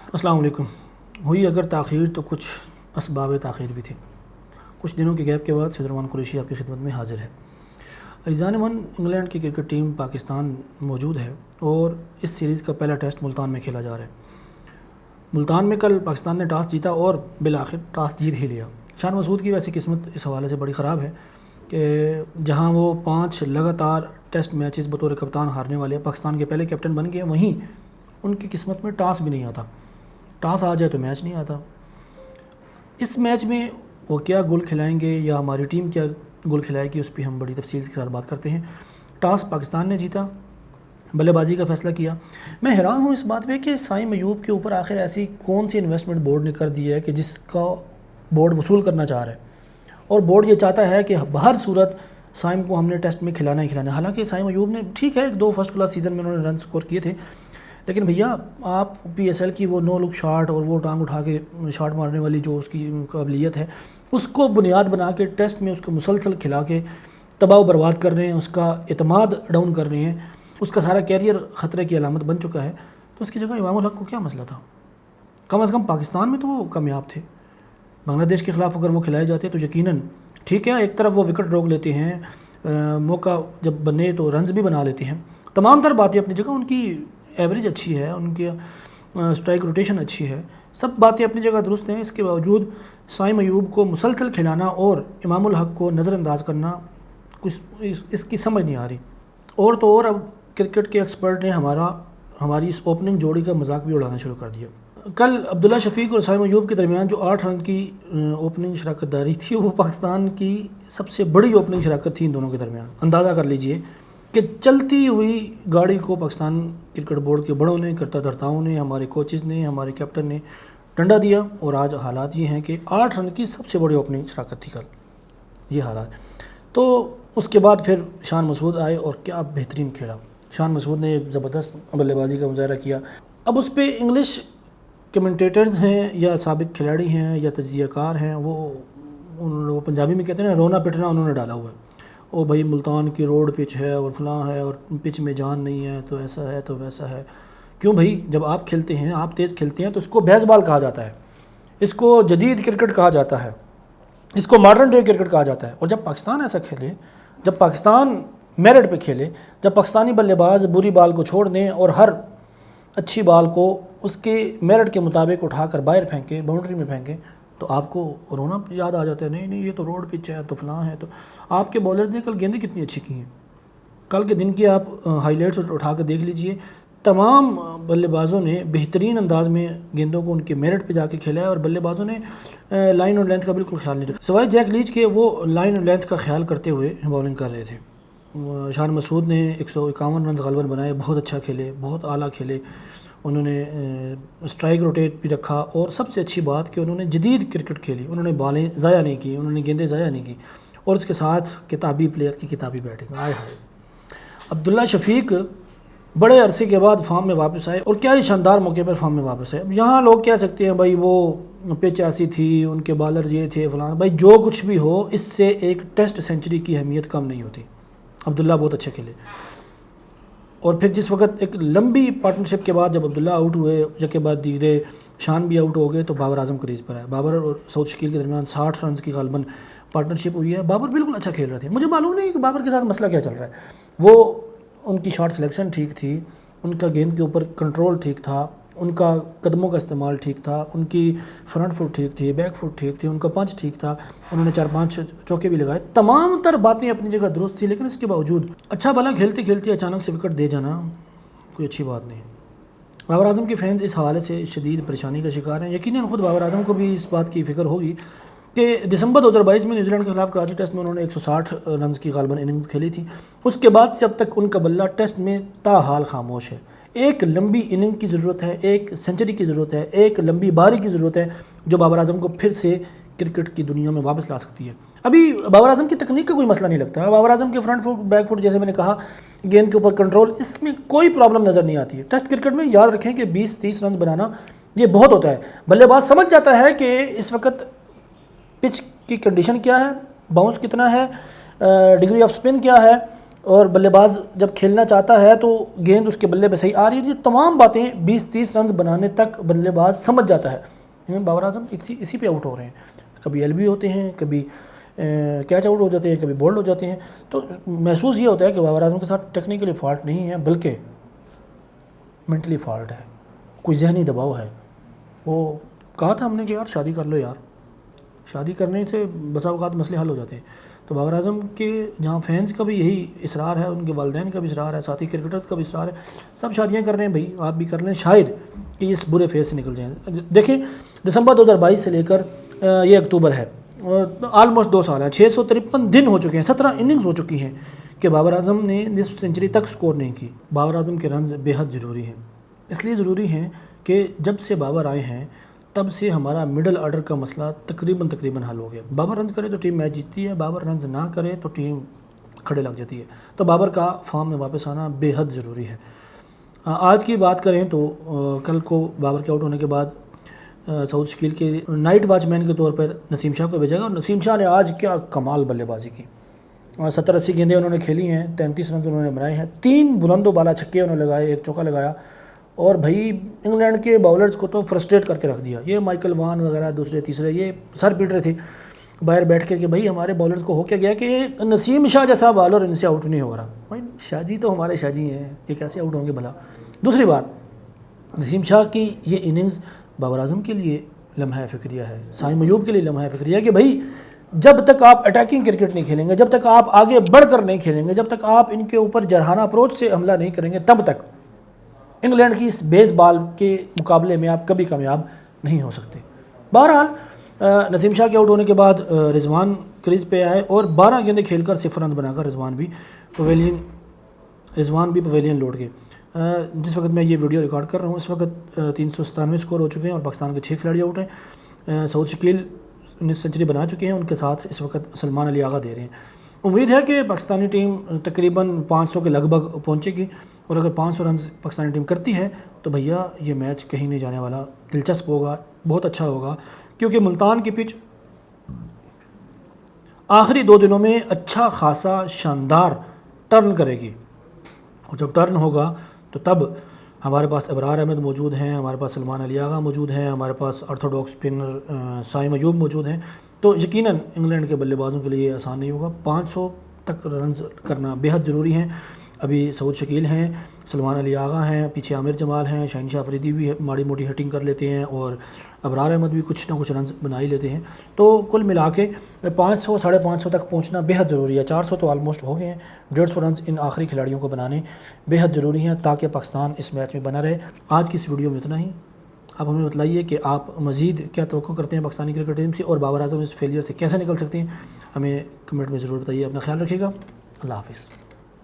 السلام علیکم۔ ہوئی اگر تاخیر تو کچھ اسباب تاخیر بھی تھے۔ کچھ دنوں کے گیپ کے بعد سید نعمان قریشی آپ کی خدمت میں حاضر ہے۔ عزیزان من، انگلینڈ کی کرکٹ ٹیم پاکستان موجود ہے اور اس سیریز کا پہلا ٹیسٹ ملتان میں کھیلا جا رہا ہے۔ ملتان میں کل پاکستان نے ٹاس جیتا اور بالآخر ٹاس جیت ہی لیا۔ شان مسعود کی ویسے قسمت اس حوالے سے بڑی خراب ہے کہ جہاں وہ 5 لگاتار ٹیسٹ میچز بطور کپتان ہارنے والے پاکستان کے پہلے کیپٹن بن گئے، وہیں ان کی قسمت میں ٹاس بھی نہیں آتا۔ ٹاس آ جائے تو میچ نہیں آتا۔ اس میچ میں وہ کیا گول کھلائیں گے یا ہماری ٹیم کیا گول کھلائے گی، اس پہ ہم بڑی تفصیل کے ساتھ بات کرتے ہیں۔ ٹاس پاکستان نے جیتا، بلے بازی کا فیصلہ کیا۔ میں حیران ہوں اس بات پہ کہ سائم ایوب کے اوپر آخر ایسی کون سی انویسٹمنٹ بورڈ نے کر دی ہے کہ جس کا بورڈ وصول کرنا چاہ رہا ہے، اور بورڈ یہ چاہتا ہے کہ بہر صورت سائم کو ہم نے ٹیسٹ میں کھلانا ہی کھلانا ہے۔ حالانکہ سائم ایوب نے ٹھیک ہے 2 فرسٹ کلاس سیزن میں انہوں نے رن سکور کیے تھے، لیکن بھیا آپ پی ایس ایل کی وہ نو لک شاٹ اور وہ ٹانگ اٹھا کے شاٹ مارنے والی جو اس کی قابلیت ہے، اس کو بنیاد بنا کے ٹیسٹ میں اس کو مسلسل کھلا کے تباہ و برباد کر رہے ہیں، اس کا اعتماد ڈاؤن کر رہے ہیں، اس کا سارا کیریئر خطرے کی علامت بن چکا ہے۔ تو اس کی جگہ امام الحق کو کیا مسئلہ تھا؟ کم از کم پاکستان میں تو وہ کامیاب تھے۔ بنگلہ دیش کے خلاف اگر وہ کھلائے جاتے تو یقیناً ٹھیک ہے، ایک طرف وہ وکٹ روک لیتے ہیں، موقع جب بنے تو رنز بھی بنا لیتے ہیں، تمام تر باتیں اپنی جگہ، ان کی ایوریج اچھی ہے، ان کی اسٹرائک روٹیشن اچھی ہے، سب باتیں اپنی جگہ درست ہیں۔ اس کے باوجود سائم ایوب کو مسلسل کھلانا اور امام الحق کو نظر انداز کرنا کچھ اس کی سمجھ نہیں آ رہی۔ اور تو اور اب کرکٹ کے ایکسپرٹ نے ہماری اس اوپننگ جوڑی کا مذاق بھی اڑانا شروع کر دیا۔ کل عبداللہ شفیق اور سائم ایوب کے درمیان جو 8 رن کی اوپننگ شراکت داری تھی، وہ پاکستان کی سب سے بڑی اوپننگ شراکت تھی ان دونوں کے درمیان۔ اندازہ کر لیجئے کہ چلتی ہوئی گاڑی کو پاکستان کرکٹ بورڈ کے بڑوں نے، کرتا دھرتاؤں نے، ہمارے کوچز نے، ہمارے کیپٹن نے ڈنڈا دیا، اور آج حالات یہ ہیں کہ 8 رن کی سب سے بڑی اوپننگ شراکت تھی کل، یہ حالات۔ تو اس کے بعد پھر شان مسعود آئے اور کیا بہترین کھیلا۔ شان مسعود نے زبردست بلے بازی کا مظاہرہ کیا۔ اب اس پہ انگلش کمنٹیٹرز ہیں یا سابق کھلاڑی ہیں یا تجزیہ کار ہیں، وہ پنجابی میں کہتے ہیں نا، رونا پٹنا انہوں نے ڈالا ہوا ہے۔ او بھائی ملتان کی روڈ پچ ہے اور فلاں ہے اور پچ میں جان نہیں ہے تو ایسا ہے تو ویسا ہے۔ کیوں بھائی، جب آپ کھیلتے ہیں، آپ تیز کھیلتے ہیں تو اس کو بیس بال کہا جاتا ہے، اس کو جدید کرکٹ کہا جاتا ہے، اس کو ماڈرن ڈے کرکٹ کہا جاتا ہے۔ اور جب پاکستان ایسا کھیلے، جب پاکستان میرٹ پہ کھیلے، جب پاکستانی بلے باز بری بال کو چھوڑ دیں اور ہر اچھی بال کو اس کے میرٹ کے مطابق اٹھا کر باہر پھینکیں، باؤنڈری میں پھینکیں، تو آپ کو رونا یاد آ جاتا ہے۔ نہیں یہ تو روڈ پچ ہے تو فلاں ہے۔ تو آپ کے بولرز نے کل گیندیں کتنی اچھی کی ہیں، کل کے دن کی آپ ہائی لائٹس اٹھا کر دیکھ لیجئے، تمام بلے بازوں نے بہترین انداز میں گیندوں کو ان کے میرٹ پہ جا کے کھیلا ہے، اور بلے بازوں نے لائن اور لینتھ کا بالکل خیال نہیں رکھا، سوائے جیک لیچ کے وہ لائن اور لینتھ کا خیال کرتے ہوئے باؤلنگ کر رہے تھے۔ شان مسعود نے 151 رنز غالباً بنائے، بہت اچھا کھیلے، بہت اعلیٰ کھیلے، انہوں نے اسٹرائک روٹیٹ بھی رکھا، اور سب سے اچھی بات کہ انہوں نے جدید کرکٹ کھیلی، انہوں نے بالیں ضائع نہیں کی، انہوں نے گیندیں ضائع نہیں کی، اور اس کے ساتھ کتابی پلیئر کی کتابی بیٹنگ۔ آئے ہائے، عبداللہ شفیق بڑے عرصے کے بعد فارم میں واپس آئے، اور کیا ہی شاندار موقع پر فارم میں واپس آئے۔ اب یہاں لوگ کہہ سکتے ہیں بھائی وہ پچ ایسی تھی، ان کے بالر یہ تھے فلاں، بھائی جو کچھ بھی ہو، اس سے ایک ٹیسٹ سینچری کی اہمیت کم نہیں ہوتی۔ عبداللہ بہت اچھے کھیلے، اور پھر جس وقت ایک لمبی پارٹنرشپ کے بعد جب عبداللہ آؤٹ ہوئے، کے بعد دیگرے شان بھی آؤٹ ہو گئے، تو بابر اعظم کریز پر آئے۔ بابر اور سعود شکیل کے درمیان 60 رنز کی غالباً پارٹنرشپ ہوئی ہے۔ بابر بالکل اچھا کھیل رہے تھے، مجھے معلوم نہیں کہ بابر کے ساتھ مسئلہ کیا چل رہا ہے۔ وہ ان کی شاٹ سلیکشن ٹھیک تھی، ان کا گیند کے اوپر کنٹرول ٹھیک تھا، ان کا قدموں کا استعمال ٹھیک تھا، ان کی فرنٹ فٹ ٹھیک تھی، بیک فٹ ٹھیک تھی، ان کا پنچ ٹھیک تھا، انہوں نے 4-5 چوکے بھی لگائے، تمام تر باتیں اپنی جگہ درست تھی، لیکن اس کے باوجود اچھا بھلا کھیلتے کھیلتے اچانک سے وکٹ دے جانا کوئی اچھی بات نہیں۔ بابر اعظم کے فینز اس حوالے سے شدید پریشانی کا شکار ہیں۔ یقیناً خود بابر اعظم کو بھی اس بات کی فکر ہوگی کہ دسمبر 2022 میں نیوزی لینڈ کے خلاف کراچی ٹیسٹ میں انہوں نے 160 رنز کی غالباً اننگز کھیلی تھی، اس کے بعد سے اب تک ان کا بلہ ٹیسٹ میں تاحال خاموش ہے۔ ایک لمبی اننگ کی ضرورت ہے، ایک سنچری کی ضرورت ہے، ایک لمبی باری کی ضرورت ہے، جو بابر اعظم کو پھر سے کرکٹ کی دنیا میں واپس لا سکتی ہے۔ ابھی بابر اعظم کی تکنیک کا کوئی مسئلہ نہیں لگتا ہے، بابر اعظم کے فرنٹ فٹ، بیک فٹ، جیسے میں نے کہا، گیند کے اوپر کنٹرول، اس میں کوئی پرابلم نظر نہیں آتی ہے۔ ٹیسٹ کرکٹ میں یاد رکھیں کہ 20-30 رنز بنانا یہ بہت ہوتا ہے۔ بلے باز سمجھ جاتا ہے کہ اس وقت پچ کی کنڈیشن کیا ہے، باؤنس کتنا ہے، ڈگری آف سپن کیا ہے، اور بلے باز جب کھیلنا چاہتا ہے تو گیند اس کے بلے پہ صحیح آ رہی ہے، یہ تمام باتیں 20-30 رنز بنانے تک بلے باز سمجھ جاتا ہے۔ بابر اعظم اسی پہ آؤٹ ہو رہے ہیں، کبھی ایل بی ہوتے ہیں، کبھی کیچ آؤٹ ہو جاتے ہیں، کبھی بولڈ ہو جاتے ہیں۔ تو محسوس یہ ہوتا ہے کہ بابر اعظم کے ساتھ ٹیکنیکلی فالٹ نہیں ہے، بلکہ مینٹلی فالٹ ہے، کوئی ذہنی دباؤ ہے۔ وہ کہا تھا ہم نے کہ یار شادی کر لو یار، شادی کرنے سے بسا اوقات مسئلے حل ہو جاتے ہیں۔ تو بابر اعظم کے جہاں فینس کا بھی یہی اصرار ہے، ان کے والدین کا بھی اصرار ہے، ساتھی کرکٹرز کا بھی اصرار ہے، سب شادیاں کر رہے ہیں، بھائی آپ بھی کر لیں، شاید کہ اس برے فیز سے نکل جائیں۔ دیکھیں دسمبر 2022 سے لے کر یہ اکتوبر ہے، آلموسٹ 2 سال ہے، 653 دن ہو چکے ہیں، 17 اننگز ہو چکی ہیں کہ بابر اعظم نے نصف سینچری تک سکور نہیں کی۔ بابر اعظم کے رنز بے حد ضروری ہیں، اس لیے ضروری ہیں کہ جب سے بابر آئے ہیں تب سے ہمارا مڈل آرڈر کا مسئلہ تقریباً حل ہو گیا۔ بابر رنز کرے تو ٹیم میچ جیتتی ہے، بابر رنز نہ کرے تو ٹیم کھڑے لگ جاتی ہے۔ تو بابر کا فارم میں واپس آنا بے حد ضروری ہے۔ آج کی بات کریں تو کل کو بابر کے آؤٹ ہونے کے بعد سعود شکیل کے نائٹ واچ مین کے طور پر نسیم شاہ کو بھیجا گا، اور نسیم شاہ نے آج کیا کمال بلے بازی کی۔ 70-80 گیندیں انہوں نے کھیلی ہیں، 33 رنز انہوں نے بنائے ہیں، 3 بلند و بالا چھکے انہوں نے لگائے، 1 چوکا لگایا، اور بھائی انگلینڈ کے باؤلرز کو تو فرسٹریٹ کر کے رکھ دیا۔ یہ مائیکل وان وغیرہ دوسرے تیسرے یہ سر پیٹ رہے تھے باہر بیٹھ کے کہ بھائی ہمارے باؤلرز کو ہو کیا گیا کہ نسیم شاہ جیسا بالر ان سے آؤٹ نہیں ہو رہا۔ بھائی شاہ جی تو ہمارے شاہ جی ہیں، یہ کیسے آؤٹ ہوں گے بھلا؟ دوسری بات، نسیم شاہ کی یہ اننگز بابر اعظم کے لیے لمحہ فکریہ ہے، سائم ایوب کے لیے لمحہ فکریہ ہے کہ بھائی جب تک آپ اٹیکنگ کرکٹ نہیں کھیلیں گے، جب تک آپ آگے بڑھ کر نہیں کھیلیں گے، جب تک آپ ان کے اوپر جرحانہ اپروچ سے حملہ نہیں کریں گے، تب تک انگلینڈ کی اس بیس بال کے مقابلے میں آپ کبھی کامیاب نہیں ہو سکتے۔ بہرحال نسیم شاہ کے آؤٹ ہونے کے بعد رضوان کریز پہ آئے اور 12 گیندیں کھیل کر 0 رنز بنا کر رضوان بھی پویلین لوٹ گئے۔ جس وقت میں یہ ویڈیو ریکارڈ کر رہا ہوں اس وقت 397 سکور ہو چکے ہیں اور پاکستان کے 6 کھلاڑی آؤٹ ہیں۔ سعود شکیل 19 سینچری بنا چکے ہیں، ان کے ساتھ اس وقت سلمان علی آغا دے رہے ہیں۔ امید ہے کہ پاکستانی ٹیم تقریباً 500 کے لگ بھگ پہنچے گی، اور اگر 500 رنز پاکستانی ٹیم کرتی ہے تو بھیا یہ میچ کہیں نہیں جانے والا، دلچسپ ہوگا، بہت اچھا ہوگا، کیونکہ ملتان کی پچ آخری 2 دنوں میں اچھا خاصا شاندار ٹرن کرے گی، اور جب ٹرن ہوگا تو تب ہمارے پاس ابرار احمد موجود ہیں، ہمارے پاس سلمان علی آغا موجود ہیں، ہمارے پاس آرتھوڈاکس اسپنر سائم ایوب موجود ہیں، تو یقیناً انگلینڈ کے بلے بازوں کے لیے آسان نہیں ہوگا۔ 500 تک رنز کرنا بے حد ضروری ہیں۔ ابھی سعود شکیل ہیں، سلمان علی آغا ہیں، پیچھے عامر جمال ہیں، شاہین شاہ افریدی بھی ماڑی موٹی ہٹنگ کر لیتے ہیں، اور ابرار احمد بھی کچھ نہ کچھ رنز بنا ہی لیتے ہیں۔ تو کل ملا کے 500 550 تک پہنچنا بے حد ضروری ہے۔ 400 تو آلموسٹ ہو گئے ہیں، 150 رنز ان آخری کھلاڑیوں کو بنانے بے حد ضروری ہیں تاکہ پاکستان اس میچ میں بنا رہے۔ آج کی اس ویڈیو میں اتنا ہی۔ آپ ہمیں بتلائیے کہ آپ مزید کیا توقع کرتے ہیں پاکستانی کرکٹ ٹیم سے، اور بابر اعظم اس فیلئر سے کیسے نکل سکتے ہیں، ہمیں کمنٹ میں ضرور بتائیے۔ اپنا خیال رکھیے گا، اللہ حافظ۔